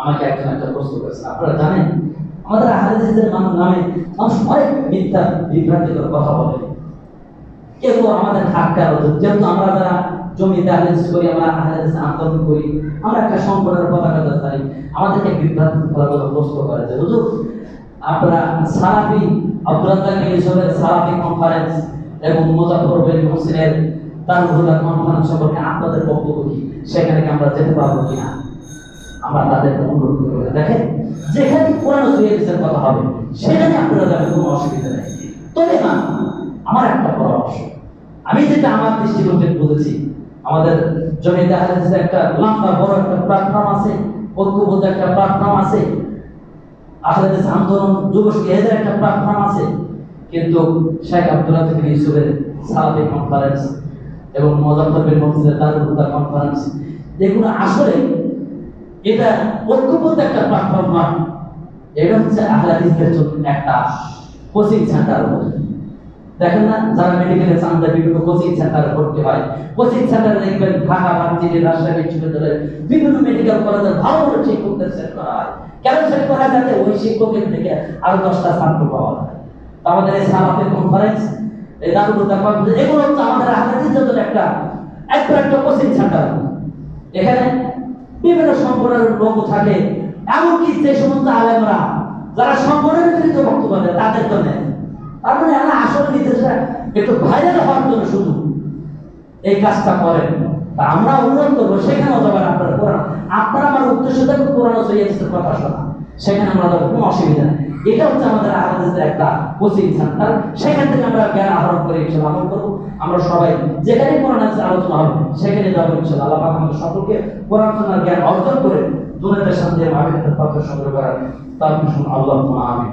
আমাকে একজন একটা প্রশ্ন করেছেন, আপনারা জানেন আমাদের আহলে হাদিসের নামে মানুষ অনেক মিথ্যা বিভ্রান্তিকর কথা বলে। কেউ আমাদের ঠাট্টা, যেহেতু আমরা যারা জমিতে আহলে হাদিস করি, আমরা আহলে হাদিস আন্দোলন করি, আমরা একটা সংগঠনের পতাকা ধরি, আমাদেরকে বিভ্রান্তি গ্রস্ত করে যে হুজুর আপনারা সালাফি আব্দুল রাজ্জাক ইউসুফের সালাফি কনফারেন্স এবং মুজাফফর বিন মুহসিনের তারহুদা কনফারেন্স সম্পর্কে আপনাদের বক্তব্য কি, সেখানে কি আমরা যেতে পারবো কিনা? আমরা তাদের অনুরোধ করব, দেখেন যেখানে কোরআন ও হাদিসের কথা হবে সেখানে আপনারা যাবেন, কোনো অসুবিধা নেই। তবে হ্যাঁ, আমার একটা পরামর্শ, আমি যেটা আমার দৃষ্টিভঙ্গি বুঝেছি, আমাদের জমিতে আহলে হাদিসের একটা লম্বা বড় একটা প্ল্যাটফর্ম আছে, ঐক্যবদ্ধ একটা প্ল্যাটফর্ম আছে, আহলে হাদিস আন্দোলন যুব এদের একটা প্ল্যাটফর্ম আছে, কিন্তু শেখ আব্দুল রাজ্জাক ইউসুফের সালাফি কনফারেন্স এবং মুজাফফর বিন মুহসিনের তারহুদা কনফারেন্স, এগুলো আসলে এটা ঐক্যবদ্ধ একটা প্ল্যাটফর্ম নয়, এটা হচ্ছে আহলে হাদিসদের জন্য একটা কোচিং সেন্টার। দেখেন না, যারা মেডিকেলে চান যায় বিভিন্ন কোচিং সেন্টারে ভর্তি হয়, কোচিং সেন্টারে দেখবেন ঢাকা, ভার্সিটি, রাজশাহী বিশ্ববিদ্যালয়ের বিভিন্ন মেডিকেল কলেজের ভালো ভালো শিক্ষকদের সেট করা হয়। কেন সেট করা যাতে ওই শিক্ষকের থেকে আরো 10টা ছাত্র পাওয়া যায়। আমাদের এই সালাফি কনফারেন্স, এই দারুদা কনফারেন্স, এগুলো হচ্ছে আমাদের আহলে হাদিসদের জন্য একটা কোচিং সেন্টার। এখানে বিভিন্ন সংগঠনের লোক থাকে, এমনকি যে সমস্ত আলেমরা যারা সংগঠনের বিরুদ্ধে বক্তব্য দেয় তাদের জন্য, তার মানে এরা আসলে নিজেরা একটু ভাইরাল হওয়ার জন্য শুধু এই কাজটা করেন। তা আমরা অনুরোধ করবো সেখানেও যাবেন আপনারা, কোরআন আপনারা আমার উদ্দেশ্য থেকে কোরআন ও হাদিসের কথা শোনা, সেখানে আমরা যাবো, কোনো অসুবিধা নেই। এটা হচ্ছে আমাদের আহলে হাদিসের একটা কোচিং সেন্টার, সেখান থেকে আমরা জ্ঞান আহরণ করে ইনশাআল্লাহ আমল করবো। আমরা সবাই যেখানে কোরআন হাদিসের আলোচনা হবে সেখানে যাবো ইনশাআল্লাহ। আল্লাহ পাক আমাদের সকলকে কোরআন সুন্নাহর জ্ঞান অর্জন করে দুনিয়াতে শান্তি এবং আখিরাতের পথে সংগ্রহ করার তাওফিক দান করুন। আল্লাহুম্মা আমিন।